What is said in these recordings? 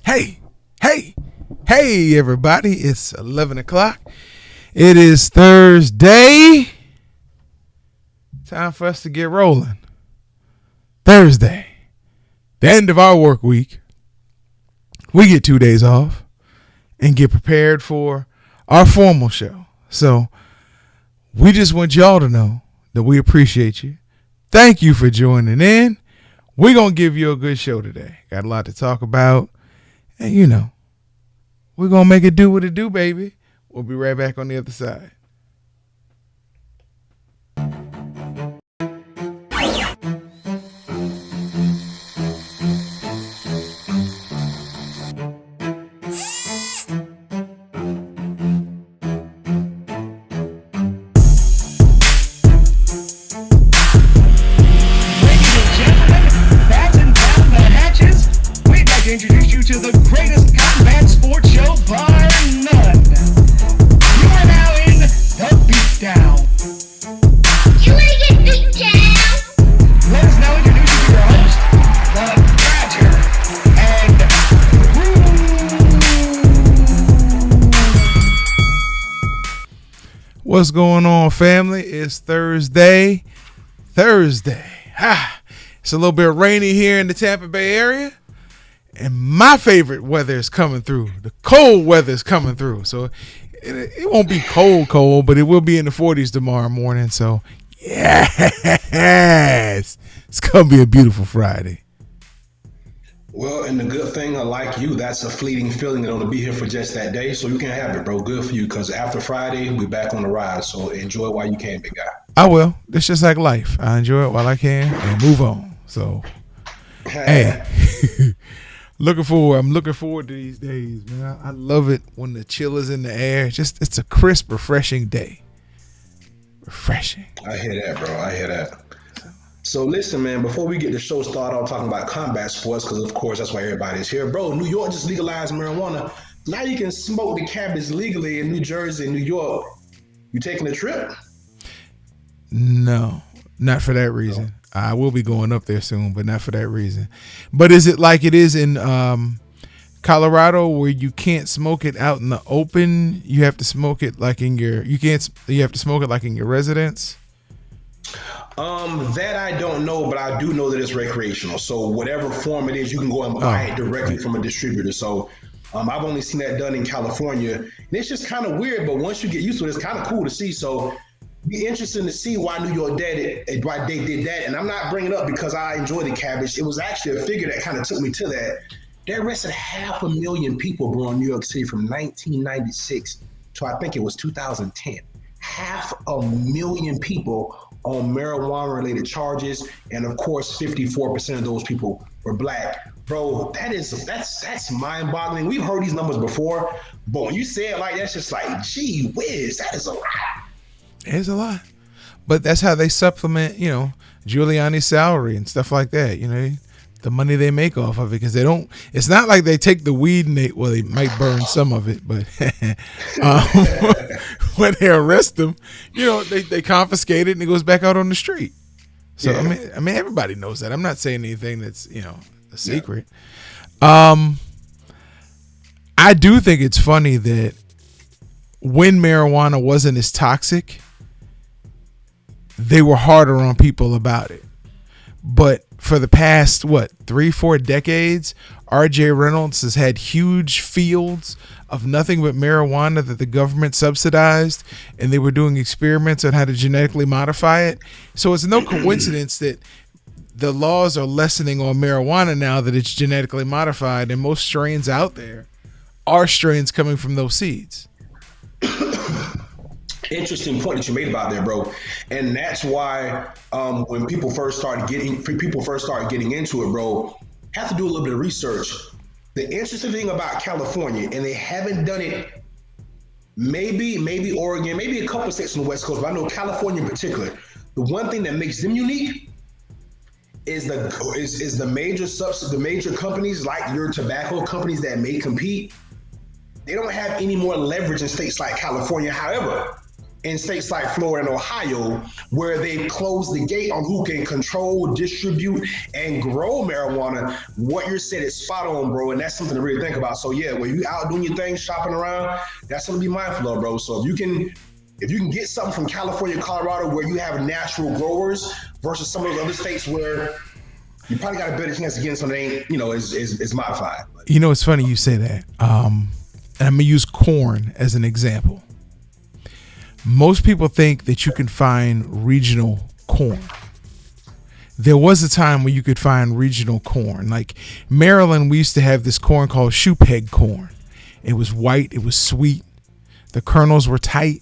Hey, hey, hey, everybody. It's 11 o'clock. It is Thursday. Time for us to get rolling. Thursday, the end of our work week. We get 2 days off and get prepared for our formal show. So we just want y'all to know that we appreciate you. Thank you for joining in. We're going to give you a good show today. Got a lot to talk about. And, we're going to make it do what it do, baby. We'll be right back on the other side. Introduce you to the greatest combat sports show bar none. You are now in the Beatdown. You want to get beat down? Let us now introduce you to your host, the Badger, and What's going on, family? It's Thursday. It's a little bit rainy here in the Tampa Bay area. And my favorite weather is coming through. The cold weather is coming through. So it won't be cold, but it will be in the 40s tomorrow morning. So, yes, it's going to be a beautiful Friday. Well, and the good thing, like you, that's a fleeting feeling that only be here for just that day. So you can have it, bro. Good for you, because after Friday, we're back on the ride. So enjoy it while you can, big guy. I will. It's just like life. I enjoy it while I can and move on. So, hey. I'm looking forward to these days, man. I love it when the chill is in the air. It's a crisp, refreshing day. Refreshing. I hear that, bro. I hear that. So listen, man, before we get the show started, I'm talking about combat sports, because of course that's why everybody's here. Bro, New York just legalized marijuana. Now you can smoke the cannabis legally in New Jersey and New York. You taking a trip? No, not for that reason. I will be going up there soon, but not for that reason. But is it like it is in Colorado, where you can't smoke it out in the open? You have to smoke it like you have to smoke it like in your residence? That I don't know, but I do know that it's recreational. So whatever form it is, you can go and buy it directly from a distributor. So I've only seen that done in California. And it's just kind of weird, but once you get used to it, it's kind of cool to see. So be interesting to see why New York did it, why they did that. And I'm not bringing it up because I enjoy the cabbage. It was actually a figure that kind of took me to that. They arrested 500,000 people, bro, in New York City from 1996 to I think it was 2010. 500,000 people on marijuana-related charges, and of course, 54% of those people were black. Bro, that's mind-boggling. We've heard these numbers before, but when you say it like that, it's just like, gee whiz, that is a lot. It's a lot. But that's how they supplement, Giuliani's salary and stuff like that, the money they make off of it, because it's not like they take the weed and they might burn some of it, but when they arrest them, they confiscate it and it goes back out on the street. So, yeah. I mean, everybody knows that. I'm not saying anything that's, a secret. Yeah. I do think it's funny that when marijuana wasn't as toxic, they were harder on people about it. But for the past, 3-4 decades, R.J. Reynolds has had huge fields of nothing but marijuana that the government subsidized, and they were doing experiments on how to genetically modify it. So it's no coincidence that the laws are lessening on marijuana now that it's genetically modified, and most strains out there are strains coming from those seeds. Interesting point that you made about there, bro. And that's why when people first started getting into it, bro, have to do a little bit of research. The interesting thing about California, and they haven't done it, maybe Oregon, maybe a couple states on the West Coast, but I know California in particular. The one thing that makes them unique is the major companies, like your tobacco companies that may compete. They don't have any more leverage in states like California. However, in states like Florida and Ohio, where they've closed the gate on who can control, distribute, and grow marijuana. What you're saying is spot on, bro, and that's something to really think about. So yeah, when you out doing your thing, shopping around, that's something to be mindful of, bro. So if you can get something from California, Colorado, where you have natural growers versus some of those other states where you probably got a better chance of getting something that ain't, is modified. But. You know, it's funny you say that. And I'm going to use corn as an example. Most people think that you can find regional corn. There was a time when you could find regional corn. Like Maryland, we used to have this corn called shoe peg corn. It was white. It was sweet. The kernels were tight.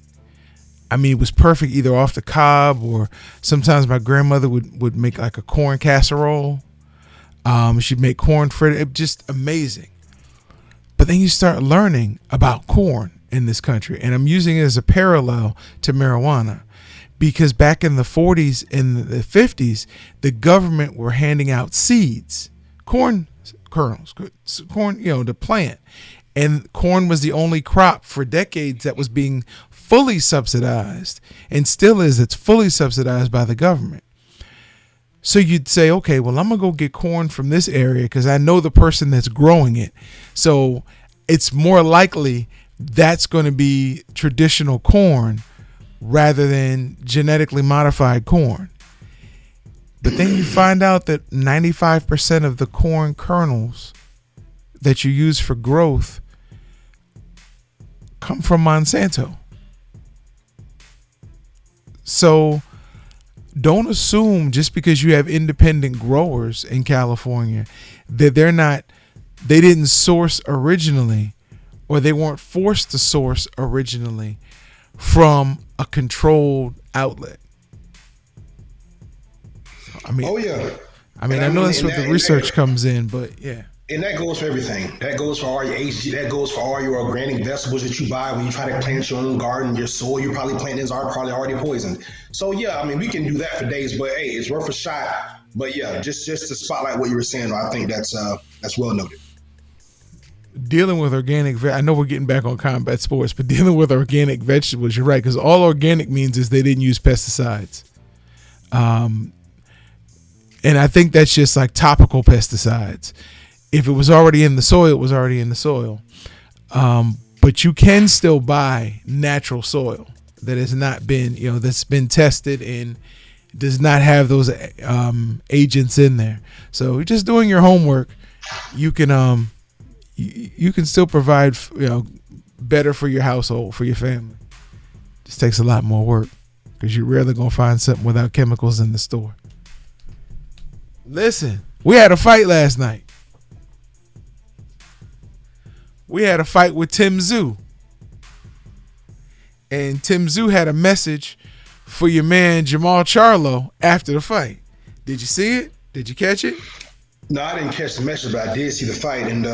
I mean, it was perfect either off the cob, or sometimes my grandmother would make like a corn casserole. She'd make corn fritters. It just amazing. But then you start learning about corn in this country, and I'm using it as a parallel to marijuana, because back in the 40s and the 50s, the government were handing out seeds, corn kernels, corn, to plant. And corn was the only crop for decades that was being fully subsidized, and still is. It's fully subsidized by the government. So you'd say, okay, well, I'm going to go get corn from this area because I know the person that's growing it. So it's more likely that's going to be traditional corn rather than genetically modified corn. But then you find out that 95% of the corn kernels that you use for growth come from Monsanto. So don't assume just because you have independent growers in California that they didn't source originally, or they weren't forced to source originally from a controlled outlet. I mean, oh yeah. I know that's what the research comes in, but yeah. And that goes for everything. That goes for all your HG. That goes for all your organic vegetables that you buy when you try to plant your own garden. Your soil you're probably planting are probably already poisoned. So yeah, I mean, we can do that for days, but hey, it's worth a shot. But yeah, just to spotlight what you were saying, I think that's well noted. Dealing with organic, I know we're getting back on combat sports, but dealing with organic vegetables, you're right, because all organic means is they didn't use pesticides. And I think that's just like topical pesticides. If it was already in the soil, it was already in the soil. But you can still buy natural soil that has not been, that's been tested and does not have those agents in there. So just doing your homework, you can still provide, better for your household, for your family. Just takes a lot more work because you're rarely gonna find something without chemicals in the store. Listen, we had a fight last night. We had a fight with Tim Zoo. And Tim Zoo had a message for your man Jamal Charlo after the fight. Did you see it? Did you catch it? No, I didn't catch the message, but I did see the fight. And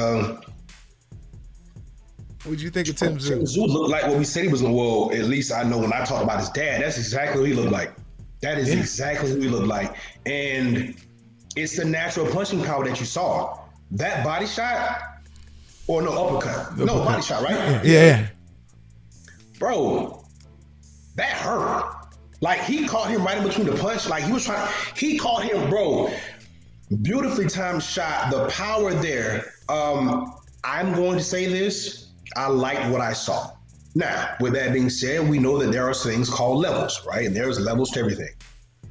what did you think of Tim Zoo? Tim Zoo looked like what we said he was. Well, at least I know when I talked about his dad, that's exactly what he looked like. That is exactly what he looked like. And it's the natural punching power that you saw. That body shot, or no, uppercut. No, body shot, right? Yeah. Bro, that hurt. Like, he caught him right in between the punch. Like, he caught him, bro. Beautifully timed shot. The power there. I'm going to say this. I liked what I saw. Now, with that being said, we know that there are things called levels, right? And there's levels to everything.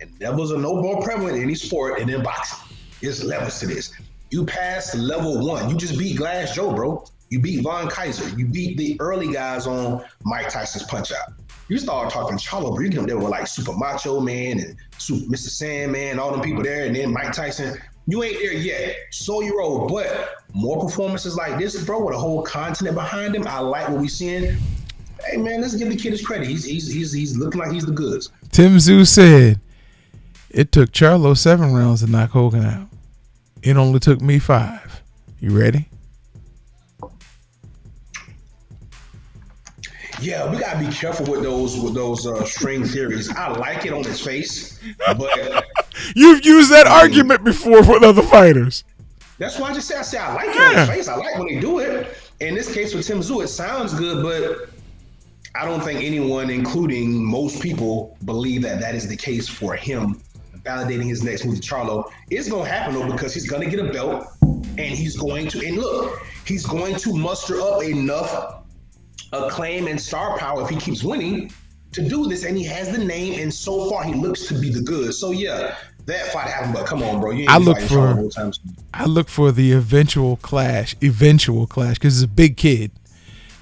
And levels are no more prevalent in any sport and in boxing. There's levels to this. You passed level 1. You just beat Glass Joe, bro. You beat Von Kaiser. You beat the early guys on Mike Tyson's Punch-Out. You start talking Charlo, bro. You get them there with like Super Macho Man and Mr. Sandman, all them people there, and then Mike Tyson. You ain't there yet. So you roll. But more performances like this, bro, with a whole continent behind him. I like what we seeing. Hey man, let's give the kid his credit. He's looking like he's the goods. Tim Zoo said it took Charlo 7 rounds to knock Hogan out. It only took me 5. You ready? Yeah, we gotta be careful with those string theories. I like it on its face, but you've used that argument before with other fighters. That's why I just say I like it on its face. I like when they do it. In this case with Tim Zoo, it sounds good, but I don't think anyone, including most people, believe that that is the case for him validating his next move to Charlo. It's going to happen though, because he's going to get a belt, and he's going to muster up enough acclaim and star power if he keeps winning to do this, and he has the name, and so far he looks to be the good. So yeah, that fight happened, but come on, bro. You ain't I look for the eventual clash, because it's a big kid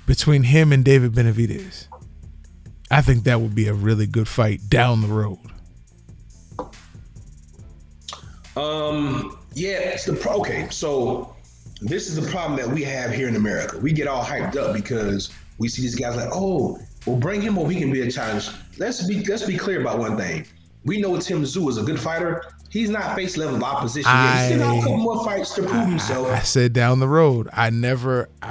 between him and David Benavidez. I think that would be a really good fight down the road. Yeah, okay. So this is the problem that we have here in America. We get all hyped up because we see these guys like, oh, we'll bring him or he can be a challenge. Let's be clear about one thing. We know Tim Tszyu is a good fighter. He's not face level of opposition yet. He's still got a couple more fights to prove himself. I said down the road. I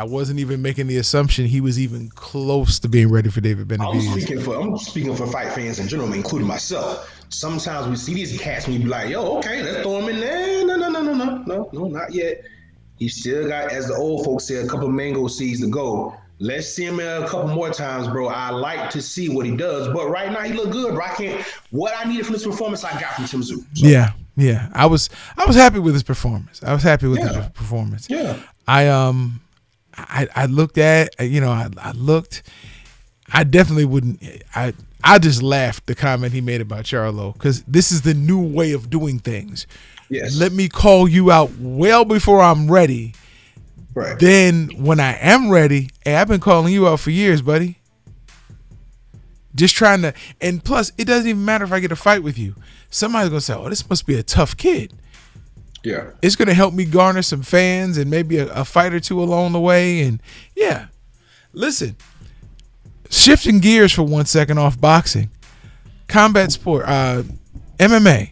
wasn't even making the assumption he was even close to being ready for David Benavidez. I'm speaking for fight fans in general, including myself. Sometimes we see these cats and you be like, yo, okay, let's throw him in there. No, not yet. He still got, as the old folks say, a couple mango seeds to go. Let's see him a couple more times, bro. I like to see what he does, but right now he look good, bro. What I needed from this performance, I got from Tim Tszyu. So. Yeah. I was happy with his performance. His performance. Yeah. I looked at, I looked. I definitely wouldn't. I just laughed the comment he made about Charlo, because this is the new way of doing things. Yes. Let me call you out well before I'm ready. Right. Then when I am ready, hey, I've been calling you out for years, buddy. Just trying to, and plus, it doesn't even matter if I get a fight with you. Somebody's gonna say, "Oh, this must be a tough kid." Yeah. It's gonna help me garner some fans and maybe a fight or two along the way. And yeah, listen, shifting gears for 1 second off boxing, combat sport, MMA.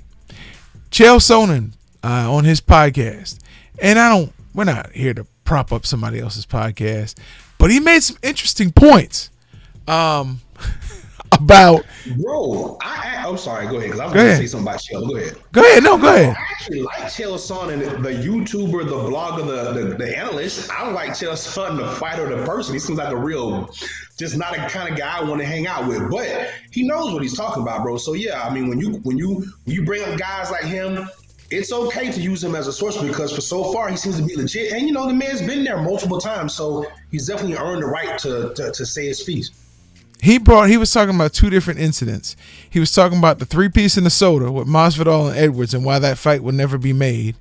Chael Sonnen on his podcast, and we're not here to prop up somebody else's podcast, but he made some interesting points about. Bro, I'm sorry. Go ahead, because I was going to say something about Chael. Go ahead. Go ahead. I actually like Chael Sonnen, the YouTuber, the blogger, the analyst. I don't like Chael Sonnen, the fighter, the person. He seems like a real, just not a kind of guy I want to hang out with. But he knows what he's talking about, bro. So yeah, I mean, when you bring up guys like him, it's okay to use him as a source, because for so far he seems to be legit, and the man's been there multiple times, so he's definitely earned the right to say his piece. He was talking about two different incidents. He was talking about the 3-piece in the soda with Masvidal and Edwards, and why that fight would never be made,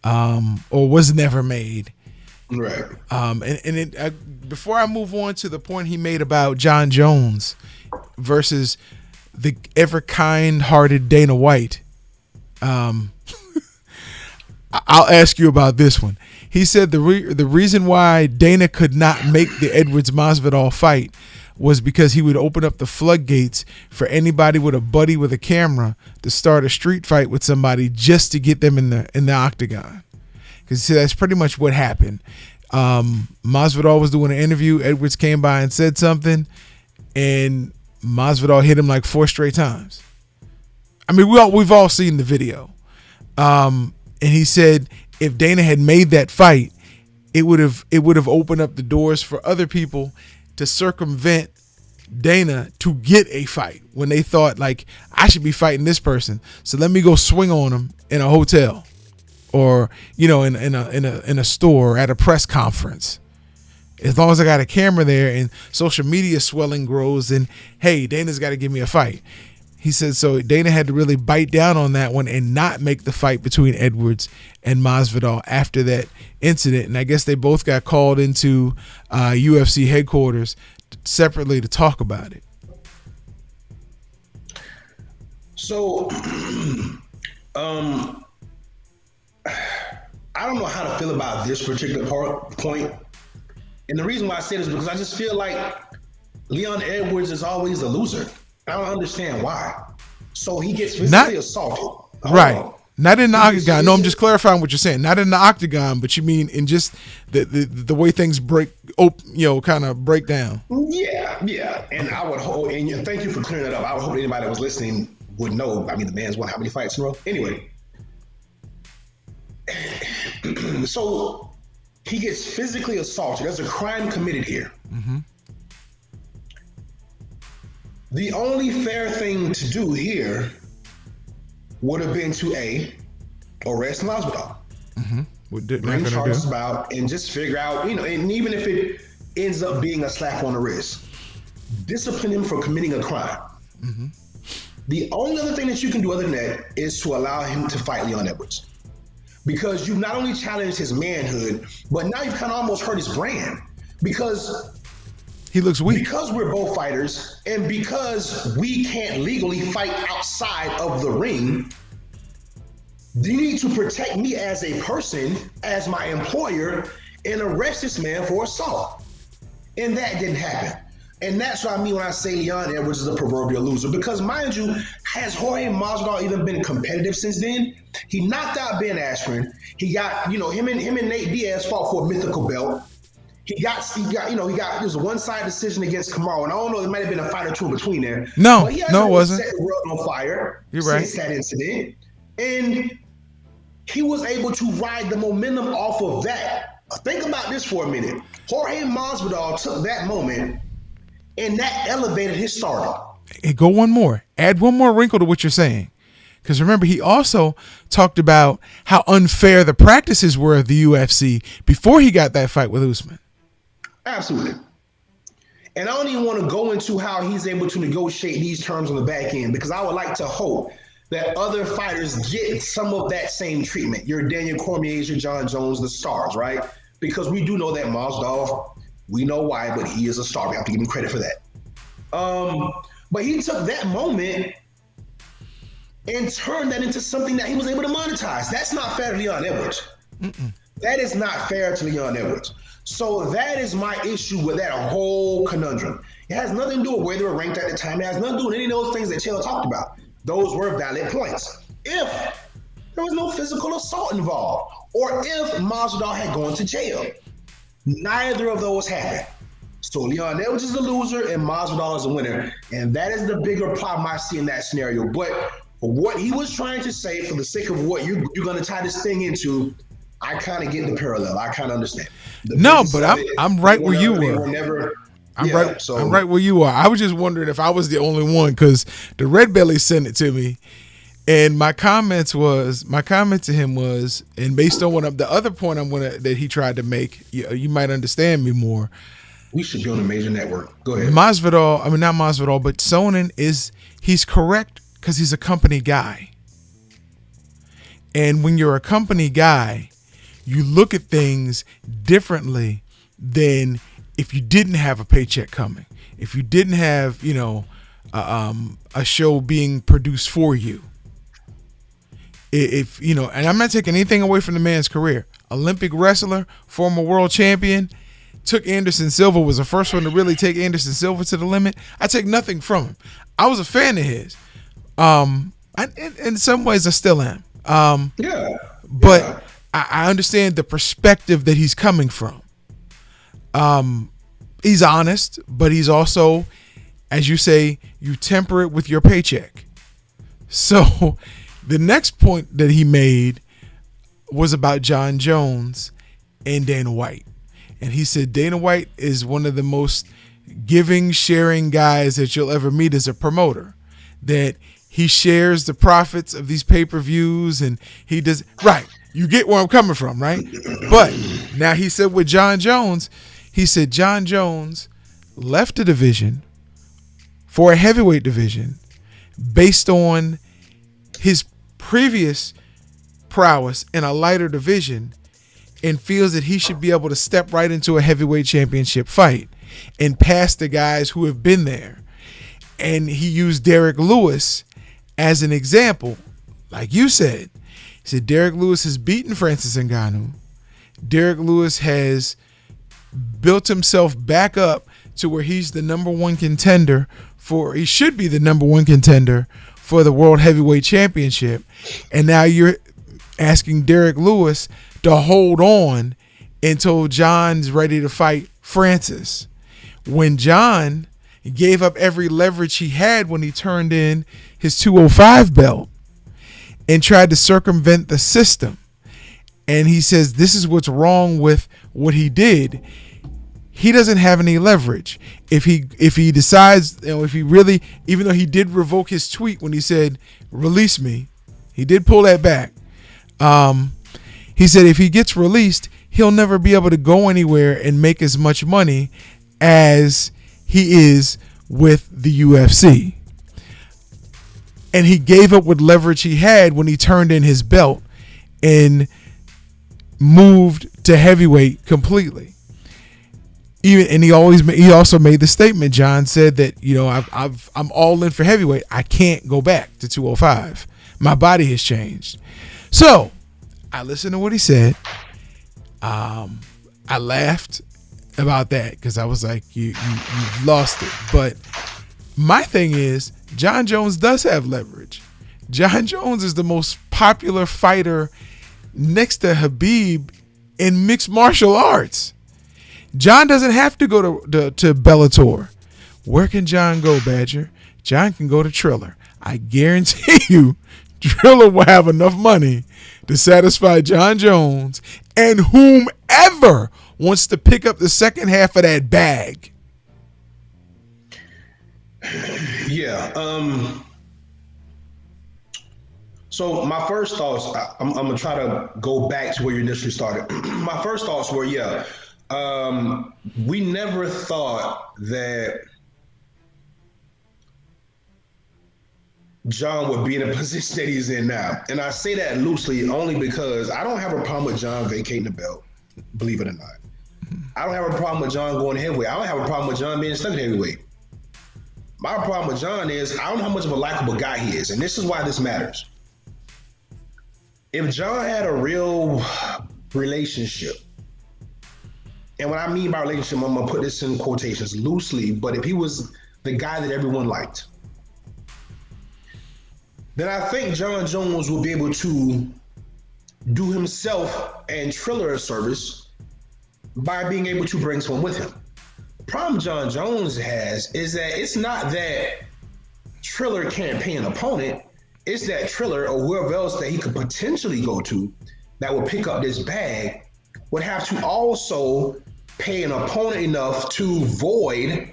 or was never made. Right. Before I move on to the point he made about John Jones versus the ever kind-hearted Dana White, I'll ask you about this one. He said the reason why Dana could not make the Edwards Masvidal fight was because he would open up the floodgates for anybody with a buddy with a camera to start a street fight with somebody just to get them in the octagon. Because that's pretty much what happened. Masvidal was doing an interview. Edwards came by and said something, and Masvidal hit him like 4 straight times. I mean, we've all seen the video. And he said if Dana had made that fight, it would have opened up the doors for other people to circumvent Dana to get a fight when they thought, like, I should be fighting this person, so let me go swing on him in a hotel, or in a store, or at a press conference. As long as I got a camera there and social media swelling grows, then hey, Dana's got to give me a fight. He said so Dana had to really bite down on that one and not make the fight between Edwards and Masvidal after that incident. And I guess they both got called into UFC headquarters separately to talk about it. So, I don't know how to feel about this particular point. And the reason why I say this is because I just feel like Leon Edwards is always the loser. I don't understand why. So he gets physically assaulted. Right. Not in the octagon. No, I'm just clarifying what you're saying. Not in the octagon, but you mean in just the way things break, kind of break down. Yeah. And I would hope, and thank you for clearing that up. I would hope anybody that was listening would know. I mean, the man's won how many fights in a row? Anyway. So he gets physically assaulted. There's a crime committed here. Mm-hmm. The only fair thing to do here would have been to arrest Masvidal. Bring charges about and just figure out, and even if it ends up being a slap on the wrist, discipline him for committing a crime. The only other thing that you can do other than that is to allow him to fight Leon Edwards. Because you've not only challenged his manhood, but now you've kind of almost hurt his brand. Because he looks weak. Because we're both fighters, and because we can't legally fight outside of the ring, you need to protect me as a person, as my employer, and arrest this man for assault. And that didn't happen. And that's what I mean when I say Leon Edwards is a proverbial loser. Because mind you, has Jorge Masvidal even been competitive since then? He knocked out Ben Askren. He got, him and Nate Diaz fought for a mythical belt. He got, there was a one-sided decision against Kamaru, and I don't know, there might have been a fight or two between there. No, it wasn't. Set the world on fire. You're right. Since that incident, and he was able to ride the momentum off of that. Think about this for a minute. Jorge Masvidal took that moment, and that elevated his stardom. Hey, go one more. Add one more wrinkle to what you're saying. Because remember, he also talked about how unfair the practices were of the UFC before he got that fight with Usman. Absolutely. And I don't even want to go into how he's able to negotiate these terms on the back end, because I would like to hope that other fighters get some of that same treatment. Your Daniel Cormier's, your John Jones, the stars, right? Because we do know that Masvidal, we know why, but he is a star. We have to give him credit for that. But he took that moment and turned that into something that he was able to monetize. That's not fair to Leon Edwards. That is not fair to Leon Edwards. So that is my issue with that whole conundrum. It has nothing to do with where they were ranked at the time. It has nothing to do with any of those things that Chael talked about. Those were valid points. If there was no physical assault involved, or if Masvidal had gone to jail, neither of those happened. So Leon Edwards is a loser and Masvidal is a winner. And that is the bigger problem I see in that scenario. But for what he was trying to say, for the sake of what you're going to tie this thing into, I kind of get the parallel. I kind of understand. No, but I'm right where you were. I'm right where you are. I was just wondering if I was the only one, because the Red Belly sent it to me, and my comment to him was, and based on the other point that he tried to make, you might understand me more. We should be on a major network. Go ahead. Not Masvidal, but Sonnen he's correct because he's a company guy, and when you're a company guy, you look at things differently than if you didn't have a paycheck coming, if you didn't have, a show being produced for you. If, and I'm not taking anything away from the man's career. Olympic wrestler, former world champion, took Anderson Silva, was the first one to really take Anderson Silva to the limit. I take nothing from him. I was a fan of his. In some ways I still am. But I understand the perspective that he's coming from. He's honest, but he's also, as you say, you temper it with your paycheck. So the next point that he made was about John Jones and Dana White. And he said Dana White is one of the most giving, sharing guys that you'll ever meet as a promoter. That he shares the profits of these pay-per-views, and he does, right. You get where I'm coming from, right? But now he said with John Jones, John Jones left the division for a heavyweight division based on his previous prowess in a lighter division, and feels that he should be able to step right into a heavyweight championship fight and pass the guys who have been there. And he used Derek Lewis as an example. Like you said, he said Derek Lewis has beaten Francis Ngannou. Derek Lewis has built himself back up to where he's the number one contender he should be the number one contender for the World Heavyweight Championship. And now you're asking Derek Lewis to hold on until John's ready to fight Francis. When John gave up every leverage he had when he turned in his 205 belt and tried to circumvent the system. And he says this is what's wrong with what he did. he doesn't have any leverage. If he decides, if he really, even though he did revoke his tweet when he said release me, he did pull that back. He said if he gets released, he'll never be able to go anywhere and make as much money as he is with the UFC. And he gave up what leverage he had when he turned in his belt and moved to heavyweight completely. He also made the statement. John said that, I'm all in for heavyweight. I can't go back to 205. My body has changed. So I listened to what he said. I laughed about that because I was like, you've lost it. But my thing is, John Jones does have leverage. John Jones is the most popular fighter next to Khabib in mixed martial arts. John doesn't have to go to Bellator. Where can John go, Badger? John can go to Triller. I guarantee you, Triller will have enough money to satisfy John Jones and whomever wants to pick up the second half of that bag. Yeah. So my first thoughts, I'm gonna try to go back to where you initially started. My first thoughts were, we never thought that John would be in a position that he's in now. And I say that loosely only because I don't have a problem with John vacating the belt, believe it or not. I don't have a problem with John going heavyweight. I don't have a problem with John being stuck in heavyweight. My problem with John is I don't know how much of a likable guy he is, and this is why this matters. If John had a real relationship, and what I mean by relationship, I'm gonna put this in quotations loosely, but if he was the guy that everyone liked, then I think John Jones will be able to do himself and Triller a service by being able to bring someone with him. The problem John Jones has is that it's not that Triller can't pay an opponent, it's that Triller or whoever else that he could potentially go to that will pick up this bag would have to also pay an opponent enough to void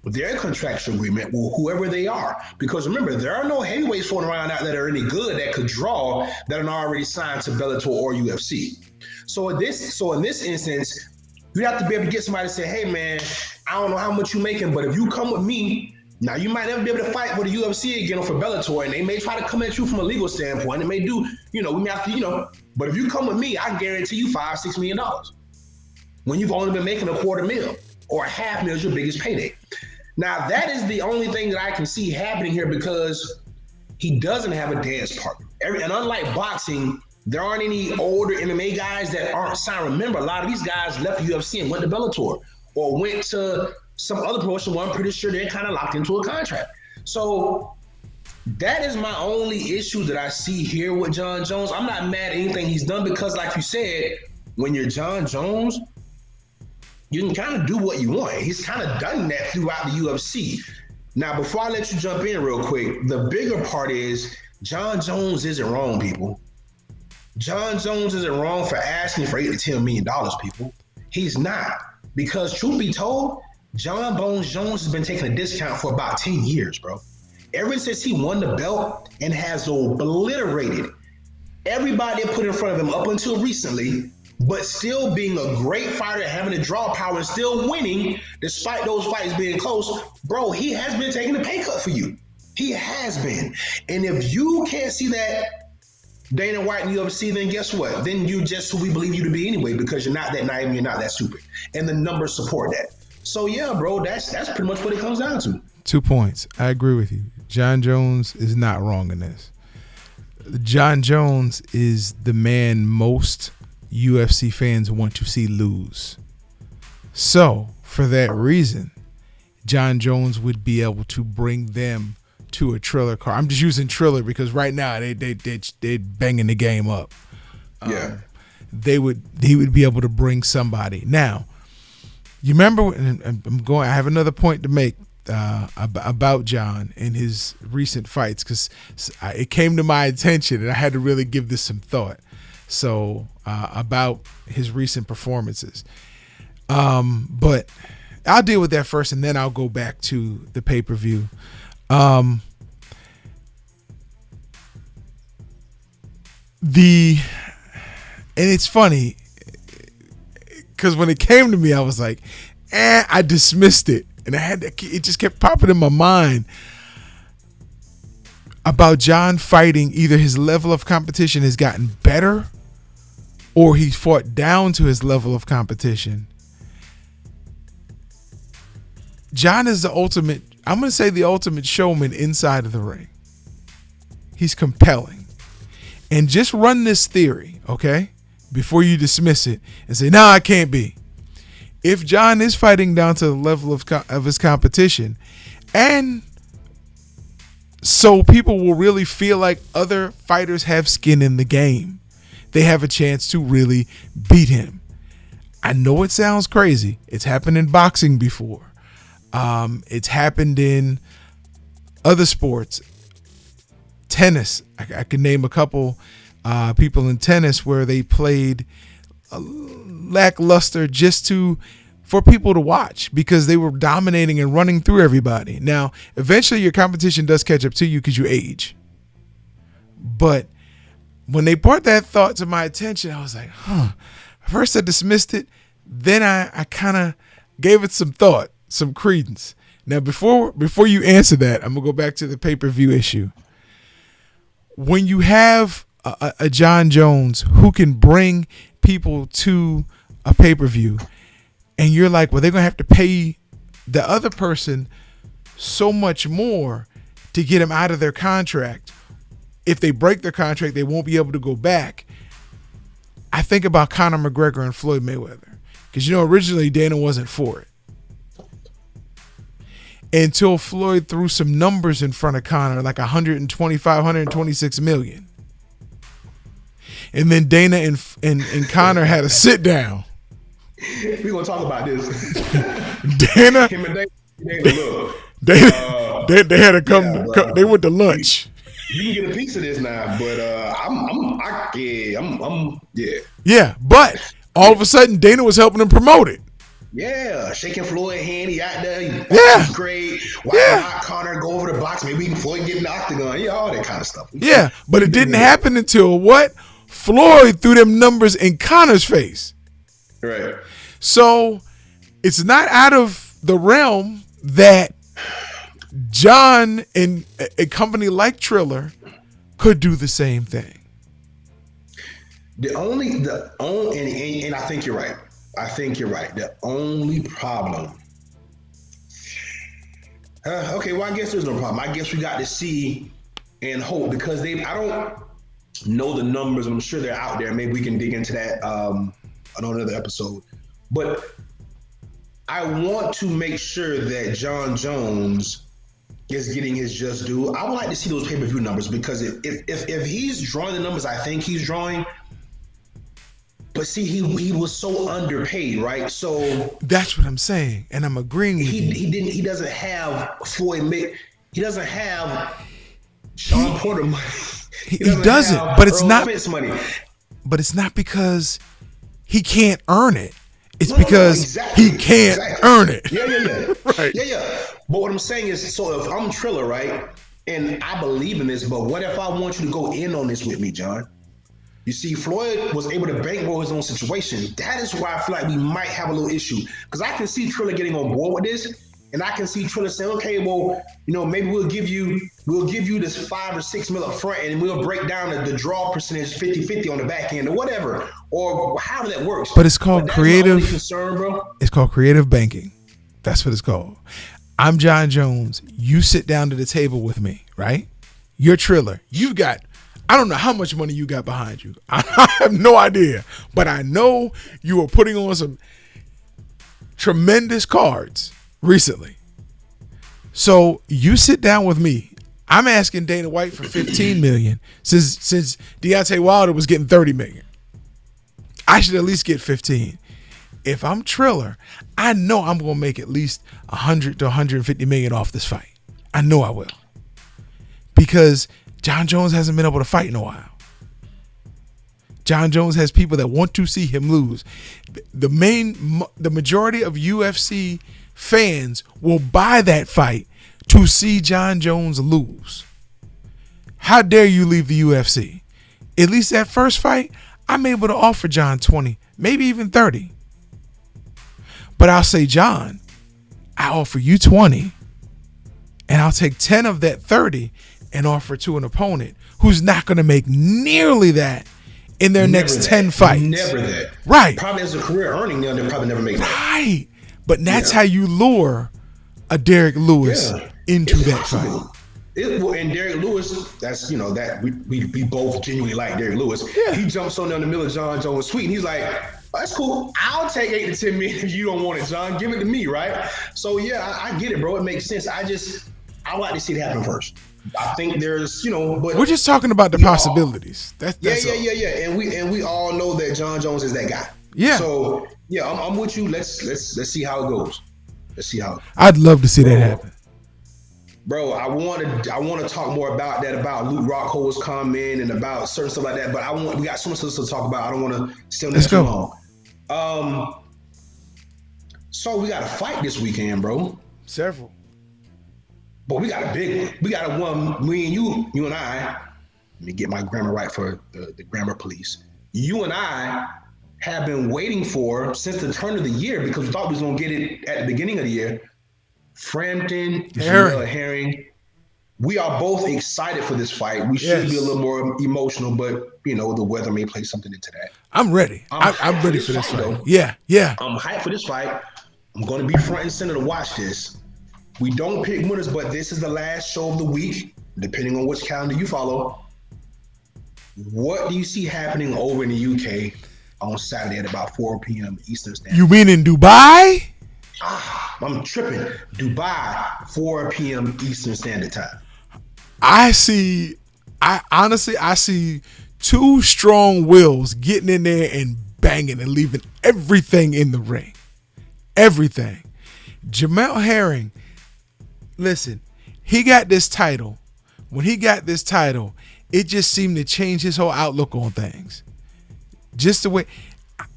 their contractual agreement with whoever they are. Because remember, there are no heavyweights floating around out that are any good that could draw that are not already signed to Bellator or UFC. So in this instance, you have to be able to get somebody to say, hey man, I don't know how much you're making, but if you come with me, now you might never be able to fight with the UFC again or for Bellator, and they may try to come at you from a legal standpoint. It may do, we may have to, but if you come with me, I guarantee you $5-6 million. When you've only been making $250,000 or $500,000 is your biggest payday. Now that is the only thing that I can see happening here because he doesn't have a dance partner. And unlike boxing, there aren't any older MMA guys that aren't signed. Remember, a lot of these guys left the UFC and went to Bellator or went to some other promotion where I'm pretty sure they're kind of locked into a contract. So that is my only issue that I see here with John Jones. I'm not mad at anything he's done because, like you said, when you're John Jones, you can kind of do what you want. He's kind of done that throughout the UFC. Now, before I let you jump in real quick, the bigger part is John Jones isn't wrong, people. John Jones isn't wrong for asking for $8 to $10 million, people. He's not. Because truth be told, John Bones Jones has been taking a discount for about 10 years, bro. Ever since he won the belt and has obliterated everybody that put in front of him up until recently, but still being a great fighter, having the draw power and still winning despite those fights being close, bro, he has been taking a pay cut for you. He has been. And if you can't see that Dana White in the UFC, then guess what? Then you just who we believe you to be anyway, because you're not that naive, you're not that stupid. And the numbers support that. So yeah, bro, that's pretty much what it comes down to. 2 points. I agree with you. John Jones is not wrong in this. John Jones is the man most UFC fans want to see lose. So for that reason, John Jones would be able to bring them to a Triller car. I'm just using Triller because right now they banging the game up. Yeah, he would be able to bring somebody. Now, you remember, and I have another point to make about John and his recent fights because it came to my attention and I had to really give this some thought. So about his recent performances. But I'll deal with that first, and then I'll go back to the pay-per-view. And it's funny because when it came to me, I was like, I dismissed it, and it just kept popping in my mind about John fighting. Either his level of competition has gotten better, or he fought down to his level of competition. John is the ultimate, I'm going to say the ultimate showman inside of the ring. He's compelling. And just run this theory, okay, before you dismiss it and say, no, I can't be. If John is fighting down to the level of his competition, and so people will really feel like other fighters have skin in the game, they have a chance to really beat him. I know it sounds crazy. It's happened in boxing before. It's happened in other sports. Tennis. I can name a couple people in tennis where they played lackluster just for people to watch because they were dominating and running through everybody. Now, eventually your competition does catch up to you because you age. But when they brought that thought to my attention, I was like, First I dismissed it. Then I kind of gave it some thought, some credence. Now, before you answer that, I'm going to go back to the pay-per-view issue. When you have a John Jones who can bring people to a pay-per-view, and you're like, well, they're going to have to pay the other person so much more to get him out of their contract. If they break their contract, they won't be able to go back. I think about Conor McGregor and Floyd Mayweather because, originally Dana wasn't for it. Until Floyd threw some numbers in front of Conor, like 125, 126 million. And then Dana and Conor had a sit down. We're going to talk about this. Dana, Him and Dana, look. They had to come, they went to lunch. You can get a piece of this now, but Yeah, but all of a sudden Dana was helping him promote it. Yeah, shaking Floyd hand, he out there. Yeah, he's great. Why not Conor go over the box? Maybe even Floyd get in the octagon. Yeah, all that kind of stuff. Yeah, but it didn't happen until what? Floyd threw them numbers in Conor's face. Right. So it's not out of the realm that John and a company like Triller could do the same thing. And I think you're right. The only problem. Okay, well, I guess there's no problem. I guess we got to see and hope because I don't know the numbers. I'm sure they're out there. Maybe we can dig into that on another episode. But I want to make sure that John Jones is getting his just due. I would like to see those pay-per-view numbers because if he's drawing the numbers I think he's drawing. But see, he was so underpaid, right? So that's what I'm saying, and I'm agreeing with you. He doesn't have Floyd. He doesn't have Sean Porter money. He doesn't, but it's not money. But it's not because he can't earn it. It's because he can't earn it. Yeah. Right. Yeah. But what I'm saying is, so if I'm Triller, right, and I believe in this, but what if I want you to go in on this with me, John? You see, Floyd was able to bankroll his own situation. That is why I feel like we might have a little issue. Because I can see Triller getting on board with this, and I can see Triller saying, okay, well, maybe we'll give you this 5 or 6 mil up front, and we'll break down the draw percentage 50-50 on the back end or whatever, or however that works. But it's called creative. Concern, bro. It's called creative banking. That's what it's called. I'm John Jones. You sit down to the table with me, right? You're Triller. You've got, I don't know how much money you got behind you. I have no idea. But I know you are putting on some tremendous cards recently. So you sit down with me. I'm asking Dana White for $15 million since Deontay Wilder was getting $30 million. I should at least get 15. If I'm Triller, I know I'm going to make at least 100 to 150 million off this fight. I know I will. Because John Jones hasn't been able to fight in a while. John Jones has people that want to see him lose. The majority of UFC fans will buy that fight to see John Jones lose. How dare you leave the UFC? At least that first fight, I'm able to offer John 20, maybe even 30. But I'll say, John, I offer you 20, and I'll take 10 of that 30 and offer to an opponent who's not going to make nearly that in their next 10 fights. Never that. Right. Probably as a career earning, they'll probably never make that. Right. But that's how you lure a Derek Lewis into that fight. And Derek Lewis, that's, that we both genuinely like Derek Lewis. Yeah. He jumps on there in the middle of John Jones' suite, and he's like, that's cool. I'll take 8 to 10 minutes if you don't want it, John. Give it to me, right? So, yeah, I get it, bro. It makes sense. I like to see it happen first. I think there's, but we're just talking about the possibilities. That's yeah. And we all know that John Jones is that guy. Yeah. So, yeah, I'm with you. Let's see how it goes. Let's see how. I'd love to see that happen. Bro, I want to talk more about that, about Luke Rockhold's comment and about certain stuff like that. But we got so much to talk about. I don't want to stay on that too long. So we got a fight this weekend, bro. Several. But we got a big one. We got a one, me and you and I, let me get my grammar right for the grammar police. You and I have been waiting for since the turn of the year because we thought we was going to get it at the beginning of the year. Frampton, Herring. We are both excited for this fight. We should be a little more emotional, but the weather may play something into that. I'm ready. I'm ready for this fight. Yeah. I'm hyped for this fight. I'm going to be front and center to watch this. We don't pick winners, but this is the last show of the week, depending on which calendar you follow. What do you see happening over in the UK on Saturday at about 4 p.m. Eastern Standard? You mean in Dubai? I'm tripping. Dubai, 4 p.m. Eastern Standard Time. I see 2 strong wills getting in there and banging and leaving everything in the ring. Everything. Jamel Herring, listen, he got this title. When he got this title, it just seemed to change his whole outlook on things. Just the way,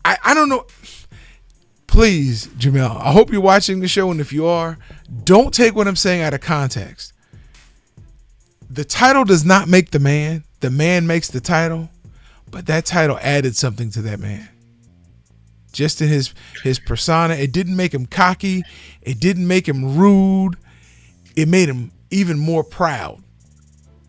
I don't know. Please, Jamel, I hope you're watching the show, and if you are, don't take what I'm saying out of context. The title does not make the man. The man makes the title, but that title added something to that man. Just in his persona. It didn't make him cocky. It didn't make him rude. It made him even more proud.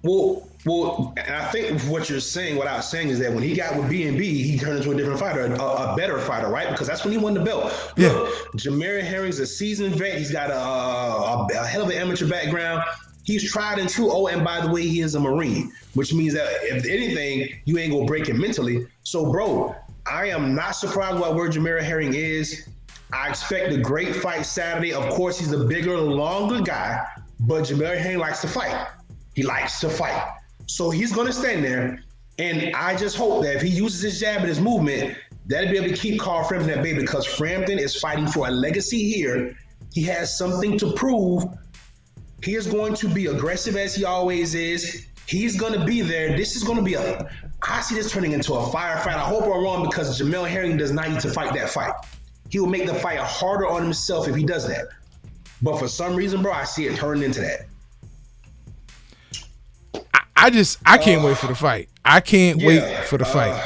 Well, and I think what you're saying, what I was saying is that when he got with B&B, he turned into a different fighter, a better fighter, right? Because that's when he won the belt. Yeah. Look, Jamel Herring's a seasoned vet. He's got a hell of an amateur background. He's tried and true. Oh, and by the way, he is a Marine, which means that if anything, you ain't gonna break him mentally. So, bro, I am not surprised by where Jamel Herring is. I expect a great fight Saturday. Of course, he's the bigger, longer guy, but Jamel Herring likes to fight. He likes to fight. So he's going to stand there, and I just hope that if he uses his jab and his movement, that'll be able to keep Carl Frampton at bay because Frampton is fighting for a legacy here. He has something to prove. He is going to be aggressive as he always is. He's going to be there. This is going to be I see this turning into a firefight. I hope I'm wrong because Jamel Herring does not need to fight that fight. He will make the fight harder on himself if he does that. But for some reason, bro, I see it turning into that. I can't wait for the fight. I can't wait for the fight.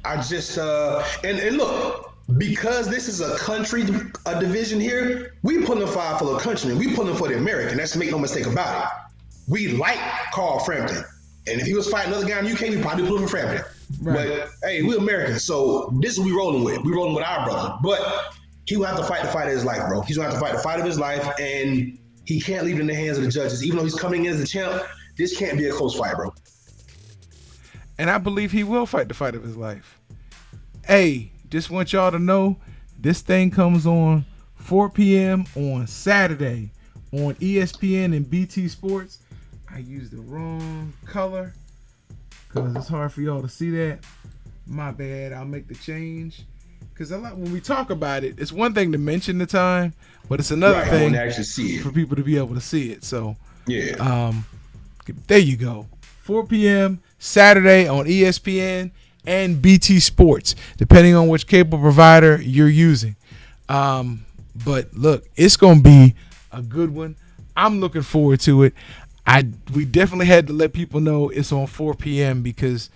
I just and look, because this is a division here, we pulling the fire for the countrymen. We pulling for the American. Let's make no mistake about it. We like Carl Frampton. And if he was fighting another guy in the UK, we probably pulling for Frampton. Right. But hey, we're Americans, so this is what we rolling with. We rolling with our brother. But he will have to fight the fight of his life, bro. He's gonna have to fight the fight of his life, and he can't leave it in the hands of the judges. Even though he's coming in as a champ, this can't be a close fight, bro. And I believe he will fight the fight of his life. Hey, just want y'all to know, this thing comes on 4 p.m. on Saturday on ESPN and BT Sports. I used the wrong color because it's hard for y'all to see that. My bad. I'll make the change. Because when we talk about it, it's one thing to mention the time, but it's another thing actually see it. For people to be able to see it. So, yeah. There you go. 4 p.m. Saturday on ESPN and BT Sports, depending on which cable provider you're using. But look, it's gonna be a good one. I'm looking forward to it. We definitely had to let people know it's on 4 p.m. because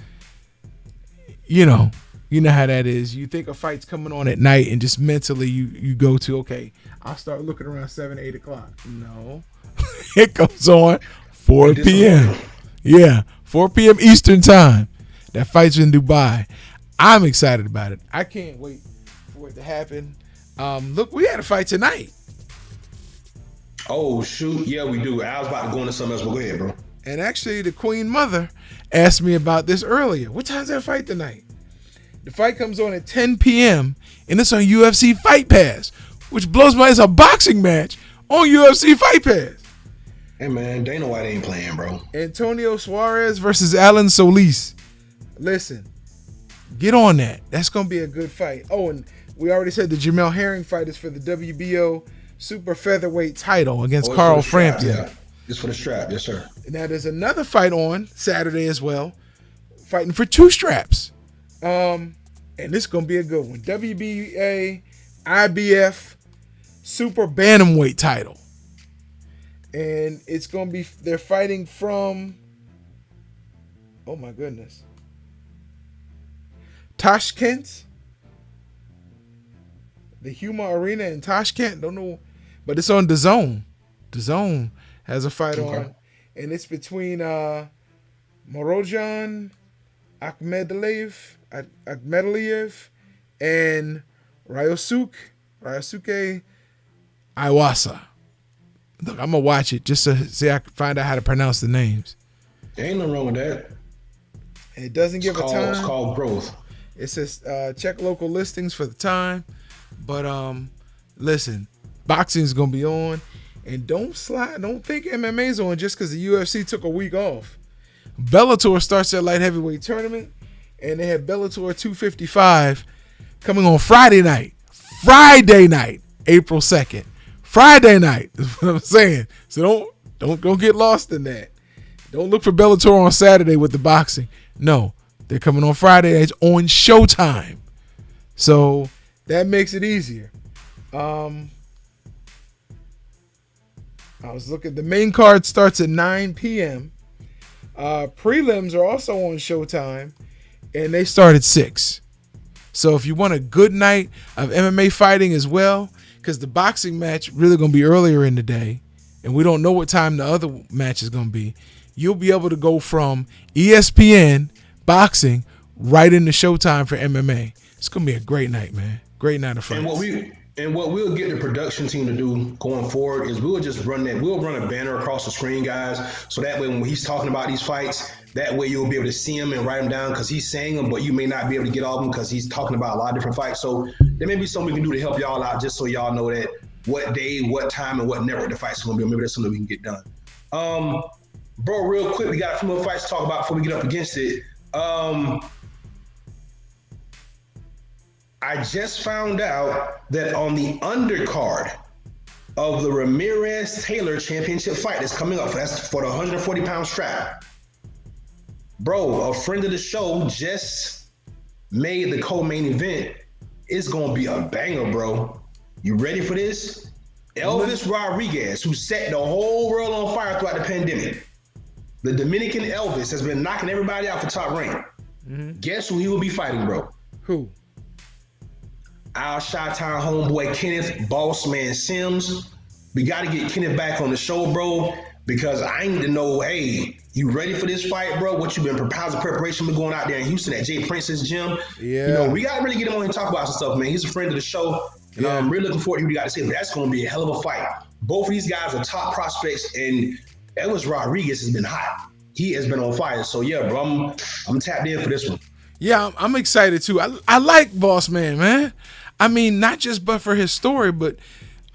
you know how that is. You think a fight's coming on at night, and just mentally you go to, okay, I'll start looking around 7, 8 o'clock. No, it comes on 4 p.m. Yeah, 4 p.m. Eastern time. That fight's in Dubai. I'm excited about it. I can't wait for it to happen. Look, we had a fight tonight. Oh, shoot. Yeah, we do. I was about to go into something else, but go ahead, bro. And actually, the Queen Mother asked me about this earlier. What time's that fight tonight? The fight comes on at 10 p.m. and it's on UFC Fight Pass, which blows my. It's a boxing match on UFC Fight Pass. Hey, man, Dana White ain't playing, bro. Antonio Suarez versus Alan Solis. Listen, get on that. That's going to be a good fight. Oh, and we already said the Jamel Herring fight is for the WBO super featherweight title against Carl Frampton. Yeah, it's for the strap. Yes, sir. Now, there's another fight on Saturday as well, fighting for 2 straps. And this is going to be a good one. WBA IBF super bantamweight title. And it's going to be, they're fighting from, oh my goodness, Tashkent, the Huma Arena in Tashkent. Don't know, but it's on DAZN. DAZN has a fight on, and it's between Morojan Akhmedaliev and Ryosuke Iwasa. Look, I'm gonna watch it just to see I can find out how to pronounce the names. There ain't nothing wrong with that. It doesn't give a time. It's called growth. It says check local listings for the time. But listen, boxing's gonna be on, and don't think MMA's on just because the UFC took a week off. Bellator starts their light heavyweight tournament, and they have Bellator 255 coming on Friday night, April 2nd. Friday night is what I'm saying. So don't get lost in that. Don't look for Bellator on Saturday with the boxing. No, they're coming on Friday. It's on Showtime. So that makes it easier. I was looking. The main card starts at 9 p.m. Prelims are also on Showtime, and they start at 6. So if you want a good night of MMA fighting as well, because the boxing match really going to be earlier in the day, and we don't know what time the other match is going to be, you'll be able to go from ESPN boxing right into Showtime for MMA. It's going to be a great night, man. Great night of fights. And what we'll get the production team to do going forward is we'll just run that. We'll run a banner across the screen, guys, so that way when he's talking about these fights, that way you'll be able to see him and write them down because he's saying them, but you may not be able to get all of them because he's talking about a lot of different fights. So there may be something we can do to help y'all out, just so y'all know that what day, what time, and what network the fight's going to be. Maybe that's something we can get done. Bro, real quick, we got a few more fights to talk about before we get up against it. I just found out that on the undercard of the Ramirez-Taylor championship fight that's coming up, that's for the 140-pound strap. Bro, a friend of the show just made the co-main event. It's going to be a banger, bro. You ready for this? Elvis Rodriguez, who set the whole world on fire throughout the pandemic. The Dominican Elvis has been knocking everybody out for top rank. Mm-hmm. Guess who he will be fighting, bro? Who? Our Chi-Town homeboy Kenneth Bossman Sims. We got to get Kenneth back on the show, bro, because I need to know, hey, you ready for this fight, bro? What you been, how's the preparation been going out there in Houston at Jay Prince's gym? Yeah. You know, we got to really get him on and talk about some stuff, man. He's a friend of the show, and I'm really looking forward to what you got to say. But that's going to be a hell of a fight. Both of these guys are top prospects, and Elvis Rodriguez has been hot. He has been on fire. So, yeah, bro, I'm tapped in for this one. Yeah, I'm excited, too. I like Boss Man. I mean, not just but for his story, but